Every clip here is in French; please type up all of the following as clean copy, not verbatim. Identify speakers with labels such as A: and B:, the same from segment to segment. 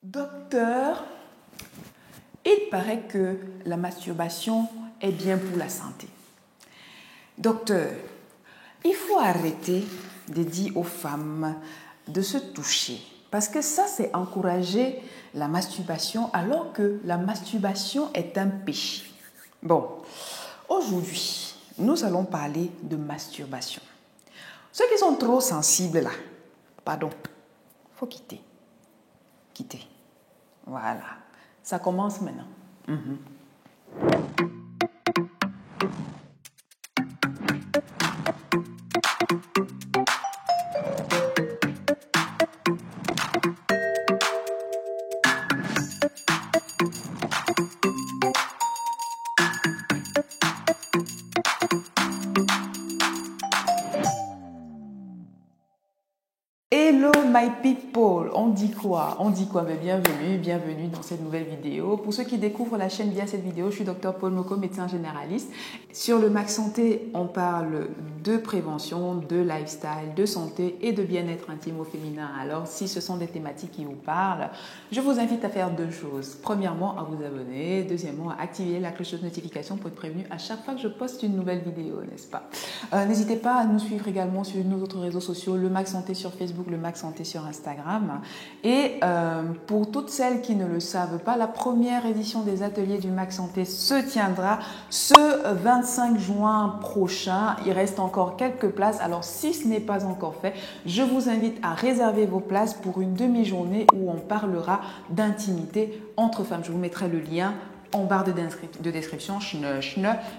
A: Docteur, il paraît que la masturbation est bien pour la santé. Docteur, il faut arrêter de dire aux femmes de se toucher parce que ça, c'est encourager la masturbation alors que la masturbation est un péché. Bon, aujourd'hui, nous allons parler de masturbation. Ceux qui sont trop sensibles là, pardon, faut quitter. Quitter. Voilà, ça commence maintenant. Hello my people, on dit quoi? Mais bienvenue dans cette nouvelle vidéo. Pour ceux qui découvrent la chaîne via cette vidéo, je suis Dr Paul Moko, médecin généraliste. Sur le Max Santé, on parle de prévention, de lifestyle, de santé et de bien-être intime au féminin. Alors, si ce sont des thématiques qui vous parlent, je vous invite à faire deux choses. Premièrement, à vous abonner. Deuxièmement, à activer la cloche de notification pour être prévenu à chaque fois que je poste une nouvelle vidéo, n'est-ce pas? N'hésitez pas à nous suivre également sur nos autres réseaux sociaux, le Max Santé sur Facebook, le Max Santé sur Instagram. Et pour toutes celles qui ne le savent pas, la première édition des ateliers du Max Santé se tiendra ce 25 juin prochain. Il reste encore quelques places. Alors, si ce n'est pas encore fait, je vous invite à réserver vos places pour une demi-journée où on parlera d'intimité entre femmes. Je vous mettrai le lien en barre de description.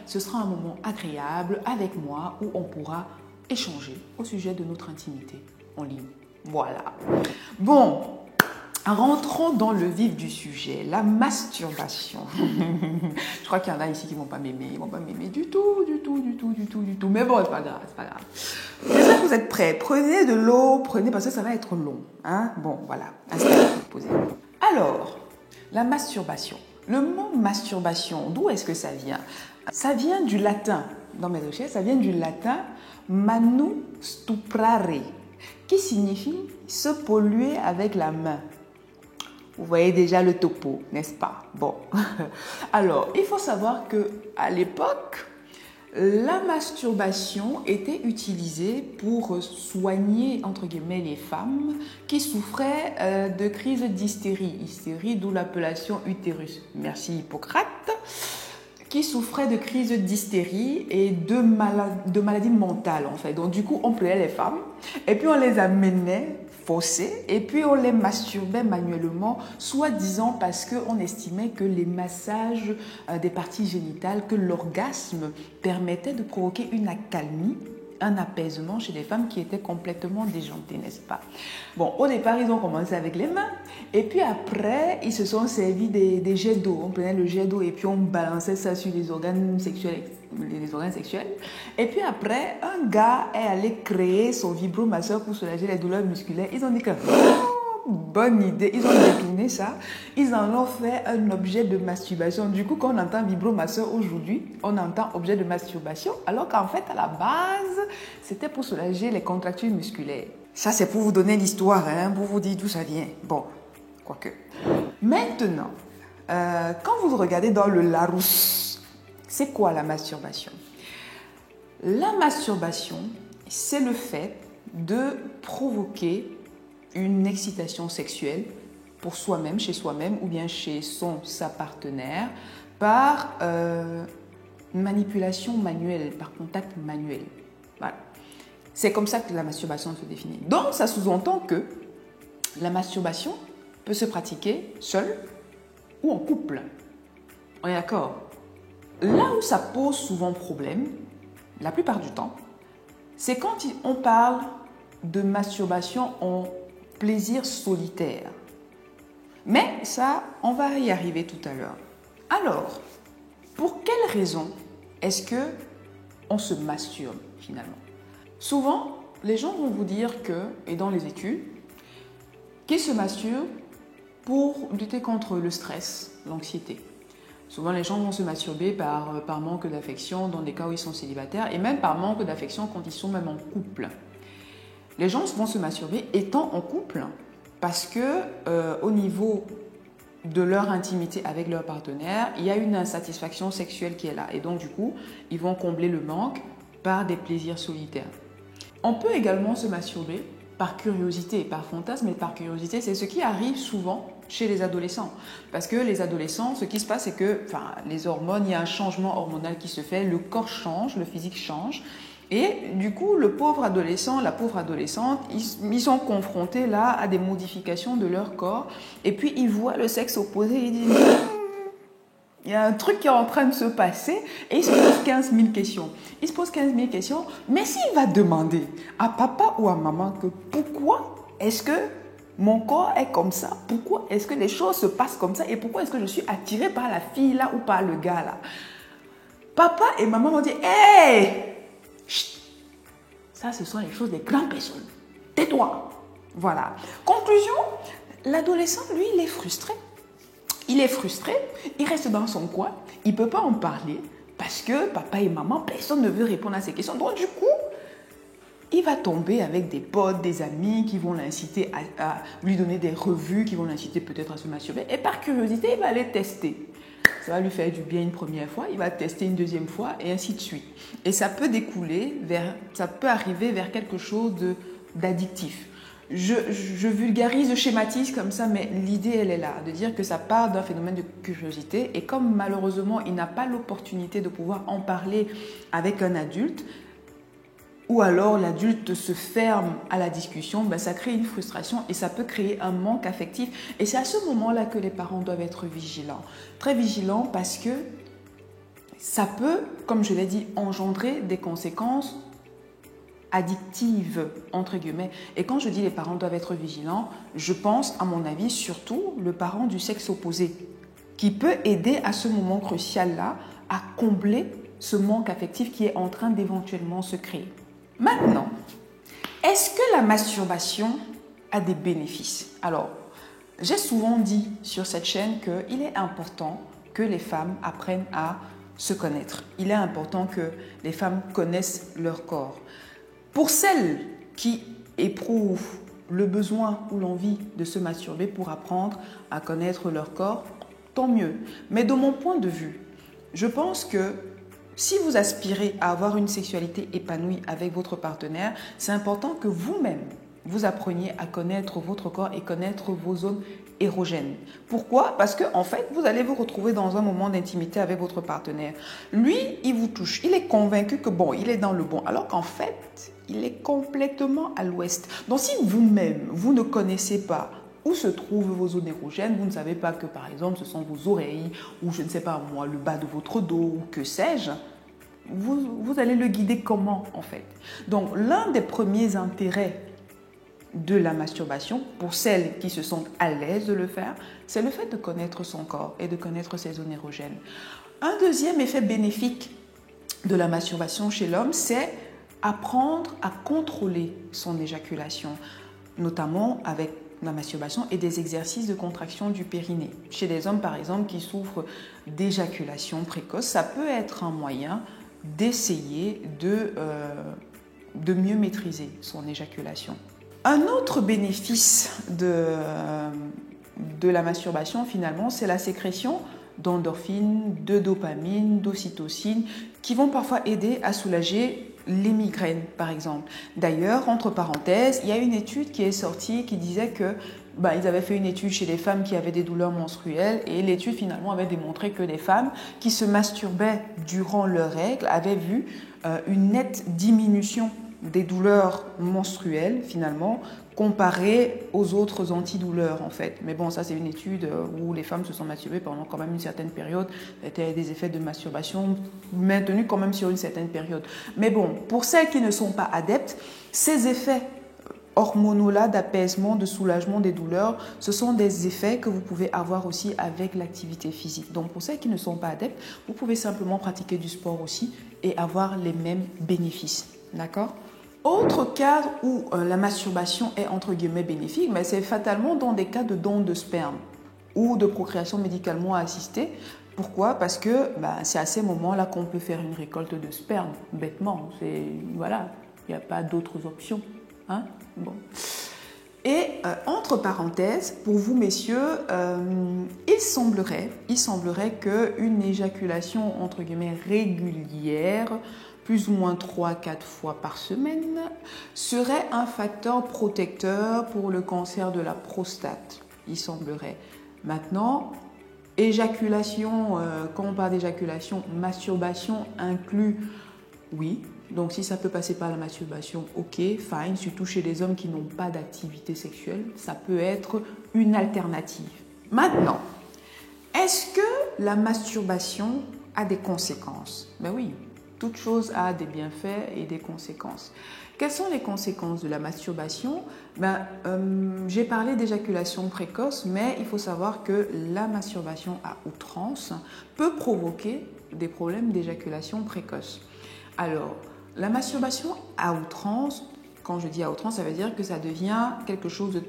A: Ce sera un moment agréable avec moi où on pourra échanger au sujet de notre intimité en ligne. Voilà. Bon, rentrons dans le vif du sujet, la masturbation. Je crois qu'il y en a ici qui ne vont pas m'aimer. Ils ne vont pas m'aimer du tout. Mais bon, c'est pas grave. Déjà que vous êtes prêts, prenez de l'eau, parce que ça va être long. Hein? Bon, voilà. Installez-vous, posez-vous. Alors, la masturbation. Le mot masturbation, d'où est-ce que ça vient? Ça vient du latin. Dans mes recherches, ça vient du latin manu stuprare, qui signifie se polluer avec la main. Vous voyez déjà le topo, n'est-ce pas? Bon, alors, il faut savoir qu'à l'époque, la masturbation était utilisée pour soigner, entre guillemets, les femmes qui souffraient de crises d'hystérie. Hystérie, d'où l'appellation utérus. Merci Hippocrate. Qui souffraient de crises d'hystérie et de maladies mentales, en fait. Donc, du coup, on prenait les femmes et puis on les amenait faussées et puis on les masturbait manuellement, soi-disant parce qu'on estimait que les massages des parties génitales, que l'orgasme permettait de provoquer une accalmie, un apaisement chez les femmes qui étaient complètement déjantées, n'est-ce pas? Bon, au départ, ils ont commencé avec les mains et puis après, ils se sont servis des jets d'eau. On prenait le jet d'eau et puis on balançait ça sur les organes sexuels. Et puis après, un gars est allé créer son vibromasseur pour soulager les douleurs musculaires. Ils ont dit que bonne idée, ils ont détourné ça, ils en ont fait un objet de masturbation. Du coup, quand on entend vibromasseur aujourd'hui, on entend objet de masturbation, alors qu'en fait, à la base, c'était pour soulager les contractures musculaires. Ça, c'est pour vous donner l'histoire, hein, pour vous dire d'où ça vient. Bon, quoique. Maintenant, quand vous regardez dans le Larousse, c'est quoi la masturbation? La masturbation, c'est le fait de provoquer une excitation sexuelle pour soi-même, chez soi-même ou bien chez sa partenaire par manipulation manuelle, par contact manuel. Voilà. C'est comme ça que la masturbation se définit. Donc, ça sous-entend que la masturbation peut se pratiquer seule ou en couple. On est d'accord? Là où ça pose souvent problème, la plupart du temps, c'est quand on parle de masturbation en plaisir solitaire. Mais ça, on va y arriver tout à l'heure. Alors, pour quelle raison est-ce que on se masturbe finalement? Souvent, les gens vont vous dire que, et dans les études, qu'ils se masturbent pour lutter contre le stress, l'anxiété. Souvent, les gens vont se masturber par manque d'affection dans des cas où ils sont célibataires et même par manque d'affection quand ils sont même en couple. Les gens vont se masturber étant en couple parce que au niveau de leur intimité avec leur partenaire, il y a une insatisfaction sexuelle qui est là. Et donc, du coup, ils vont combler le manque par des plaisirs solitaires. On peut également se masturber par curiosité, par fantasme, mais par curiosité, c'est ce qui arrive souvent chez les adolescents. Parce que les adolescents, ce qui se passe, c'est que les hormones, il y a un changement hormonal qui se fait, le corps change, le physique change. Et du coup, le pauvre adolescent, la pauvre adolescente, ils sont confrontés là à des modifications de leur corps. Et puis, ils voient le sexe opposé et ils disent il y a un truc qui est en train de se passer et ils se posent 15 000 questions. Ils se posent 15 000 questions, mais s'il va demander à papa ou à maman que pourquoi est-ce que mon corps est comme ça, pourquoi est-ce que les choses se passent comme ça et pourquoi est-ce que je suis attirée par la fille là ou par le gars là, papa et maman vont dire hey! Chut. Ça, ce sont les choses des grandes personnes. Tais-toi. Voilà. Conclusion, l'adolescent, lui, il est frustré. Il est frustré, il reste dans son coin, il ne peut pas en parler parce que papa et maman, personne ne veut répondre à ces questions. Donc, du coup, il va tomber avec des potes, des amis qui vont l'inciter à lui donner des revues, qui vont l'inciter peut-être à se masturber. Et par curiosité, il va aller tester. Ça va lui faire du bien une première fois, il va tester une deuxième fois et ainsi de suite. Et ça peut découler ça peut arriver vers quelque chose d'addictif. Je vulgarise, je schématise comme ça, mais l'idée, elle est là, de dire que ça part d'un phénomène de curiosité. Et comme malheureusement, il n'a pas l'opportunité de pouvoir en parler avec un adulte, ou alors l'adulte se ferme à la discussion, ça crée une frustration et ça peut créer un manque affectif. Et c'est à ce moment-là que les parents doivent être vigilants. Très vigilants parce que ça peut, comme je l'ai dit, engendrer des conséquences addictives, entre guillemets. Et quand je dis les parents doivent être vigilants, je pense, à mon avis, surtout le parent du sexe opposé, qui peut aider à ce moment crucial-là à combler ce manque affectif qui est en train d'éventuellement se créer. Maintenant, est-ce que la masturbation a des bénéfices? Alors, j'ai souvent dit sur cette chaîne qu'il est important que les femmes apprennent à se connaître. Il est important que les femmes connaissent leur corps. Pour celles qui éprouvent le besoin ou l'envie de se masturber pour apprendre à connaître leur corps, tant mieux. Mais de mon point de vue, je pense que si vous aspirez à avoir une sexualité épanouie avec votre partenaire, c'est important que vous-même, vous appreniez à connaître votre corps et connaître vos zones érogènes. Pourquoi? Parce qu'en fait, vous allez vous retrouver dans un moment d'intimité avec votre partenaire. Lui, il vous touche. Il est convaincu que bon, il est dans le bon. Alors qu'en fait, il est complètement à l'ouest. Donc si vous-même, vous ne connaissez pas où se trouvent vos zones érogènes, vous ne savez pas que par exemple ce sont vos oreilles ou je ne sais pas moi, le bas de votre dos ou que sais-je, vous allez le guider comment en fait? Donc l'un des premiers intérêts de la masturbation, pour celles qui se sentent à l'aise de le faire, c'est le fait de connaître son corps et de connaître ses zones érogènes. Un deuxième effet bénéfique de la masturbation chez l'homme, c'est apprendre à contrôler son éjaculation, notamment avec la masturbation et des exercices de contraction du périnée. Chez les hommes, par exemple, qui souffrent d'éjaculation précoce, ça peut être un moyen d'essayer de mieux maîtriser son éjaculation. Un autre bénéfice de la masturbation, finalement, c'est la sécrétion d'endorphines, de dopamine, d'ocytocine, qui vont parfois aider à soulager les migraines, par exemple. D'ailleurs, entre parenthèses, il y a une étude qui est sortie qui disait que ils avaient fait une étude chez les femmes qui avaient des douleurs menstruelles et l'étude finalement avait démontré que les femmes qui se masturbaient durant leurs règles avaient vu une nette diminution des douleurs menstruelles finalement comparées aux autres antidouleurs en fait. Mais bon, ça c'est une étude où les femmes se sont masturbées pendant quand même une certaine période. C'était des effets de masturbation maintenus quand même sur une certaine période. Mais bon, pour celles qui ne sont pas adeptes, ces effets hormonaux-là d'apaisement, de soulagement des douleurs, ce sont des effets que vous pouvez avoir aussi avec l'activité physique. Donc pour celles qui ne sont pas adeptes, vous pouvez simplement pratiquer du sport aussi et avoir les mêmes bénéfices. D'accord ? Autre cadre où la masturbation est entre guillemets bénéfique, mais c'est fatalement dans des cas de don de sperme ou de procréation médicalement assistée. Pourquoi? Parce que c'est à ces moments-là qu'on peut faire une récolte de sperme, bêtement. Voilà, il n'y a pas d'autres options. Hein? Bon. Et entre parenthèses, pour vous messieurs, il semblerait qu'une éjaculation entre guillemets régulière, plus ou moins 3-4 fois par semaine, serait un facteur protecteur pour le cancer de la prostate. Il semblerait. Maintenant, éjaculation, quand on parle d'éjaculation, masturbation inclut, oui. Donc si ça peut passer par la masturbation, ok, fine, surtout chez les hommes qui n'ont pas d'activité sexuelle, ça peut être une alternative. Maintenant, est-ce que la masturbation a des conséquences? Ben oui, toute chose a des bienfaits et des conséquences. Quelles sont les conséquences de la masturbation? J'ai parlé d'éjaculation précoce, mais il faut savoir que la masturbation à outrance peut provoquer des problèmes d'éjaculation précoce. Alors, la masturbation à outrance, quand je dis à outrance, ça veut dire que ça devient quelque chose de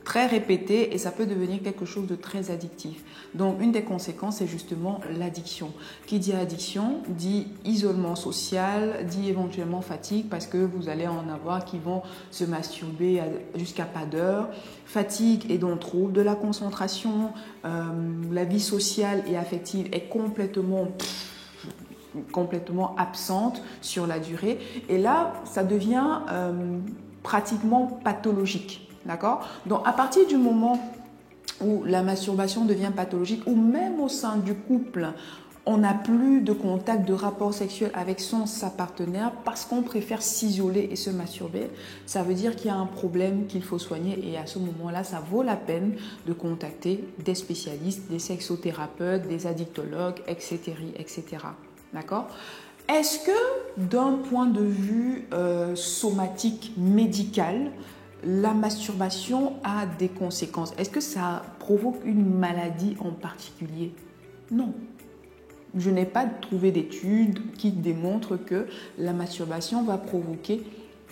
A: très répété et ça peut devenir quelque chose de très addictif. Donc, une des conséquences, c'est justement l'addiction. Qui dit addiction, dit isolement social, dit éventuellement fatigue parce que vous allez en avoir qui vont se masturber jusqu'à pas d'heure. Fatigue et donc trouble de la concentration, la vie sociale et affective est complètement absente sur la durée. Et là, ça devient pratiquement pathologique. D'accord? Donc, à partir du moment où la masturbation devient pathologique, ou même au sein du couple, on n'a plus de contact, de rapport sexuel avec sa partenaire parce qu'on préfère s'isoler et se masturber, ça veut dire qu'il y a un problème qu'il faut soigner et à ce moment-là, ça vaut la peine de contacter des spécialistes, des sexothérapeutes, des addictologues, etc. etc. D'accord? Est-ce que d'un point de vue somatique, médical, la masturbation a des conséquences? Est-ce que ça provoque une maladie en particulier? Non. Je n'ai pas trouvé d'études qui démontrent que la masturbation va provoquer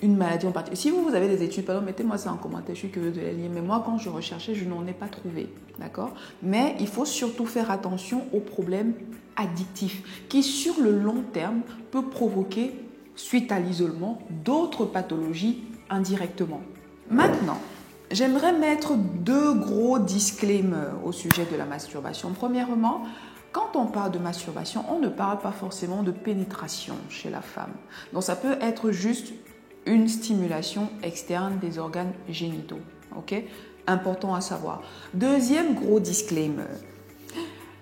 A: une maladie en particulier. Si vous avez des études, pardon, mettez-moi ça en commentaire, je suis curieuse de les lire. Mais moi, quand je recherchais, je n'en ai pas trouvé. D'accord? Mais il faut surtout faire attention aux problèmes addictifs qui, sur le long terme, peut provoquer, suite à l'isolement, d'autres pathologies indirectement. Maintenant, j'aimerais mettre 2 gros disclaimers au sujet de la masturbation. Premièrement, quand on parle de masturbation, on ne parle pas forcément de pénétration chez la femme. Donc ça peut être juste une stimulation externe des organes génitaux. Ok? Important à savoir. Deuxième gros disclaimer.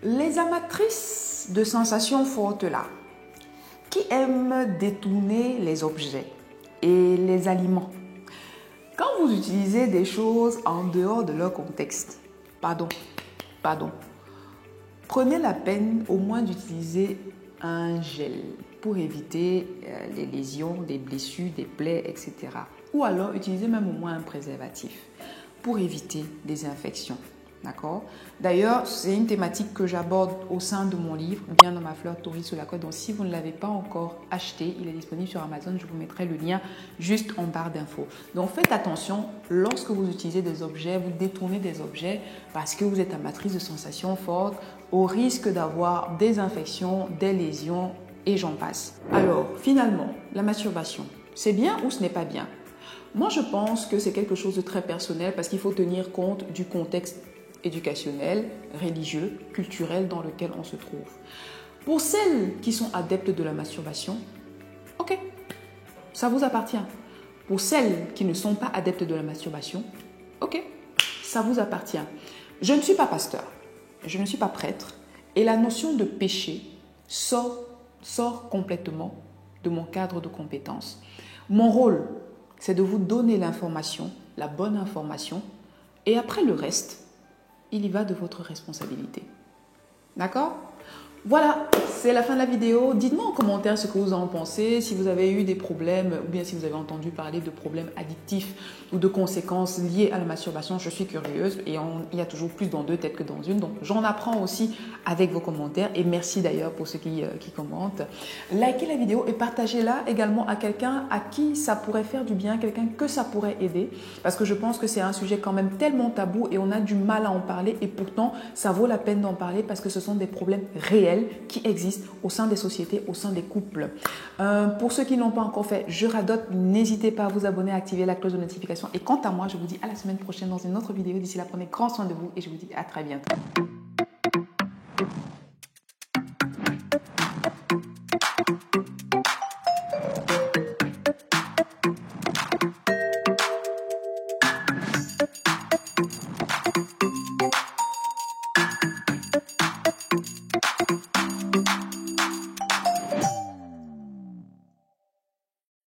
A: Les amatrices de sensations fortes là, qui aiment détourner les objets et les aliments, quand vous utilisez des choses en dehors de leur contexte, pardon, prenez la peine au moins d'utiliser un gel pour éviter les lésions, des blessures, des plaies, etc. Ou alors utilisez même au moins un préservatif pour éviter des infections. D'accord? D'ailleurs, c'est une thématique que j'aborde au sein de mon livre, Bien dans ma fleur, Tori sur la côte. Donc, si vous ne l'avez pas encore acheté, il est disponible sur Amazon. Je vous mettrai le lien juste en barre d'infos. Donc, faites attention lorsque vous utilisez des objets, vous détournez des objets parce que vous êtes amatrice de sensations fortes, au risque d'avoir des infections, des lésions et j'en passe. Alors, finalement, la masturbation, c'est bien ou ce n'est pas bien? Moi, je pense que c'est quelque chose de très personnel parce qu'il faut tenir compte du contexte éducationnel, religieux, culturel dans lequel on se trouve. Pour celles qui sont adeptes de la masturbation, ok, ça vous appartient. Pour celles qui ne sont pas adeptes de la masturbation, ok, ça vous appartient. Je ne suis pas pasteur, je ne suis pas prêtre et la notion de péché sort complètement de mon cadre de compétences. Mon rôle, c'est de vous donner l'information, la bonne information et après le reste, il y va de votre responsabilité. D'accord? Voilà, c'est la fin de la vidéo. Dites-moi en commentaire ce que vous en pensez, si vous avez eu des problèmes ou bien si vous avez entendu parler de problèmes addictifs ou de conséquences liées à la masturbation. Je suis curieuse et il y a toujours plus dans 2 têtes que dans une. Donc, j'en apprends aussi avec vos commentaires et merci d'ailleurs pour ceux qui commentent. Likez la vidéo et partagez-la également à quelqu'un à qui ça pourrait faire du bien, quelqu'un que ça pourrait aider parce que je pense que c'est un sujet quand même tellement tabou et on a du mal à en parler et pourtant, ça vaut la peine d'en parler parce que ce sont des problèmes réels qui existent au sein des sociétés, au sein des couples. Pour ceux qui n'ont pas encore fait, je radote, n'hésitez pas à vous abonner, à activer la cloche de notification. Et quant à moi, je vous dis à la semaine prochaine dans une autre vidéo. D'ici là, prenez grand soin de vous et je vous dis à très bientôt.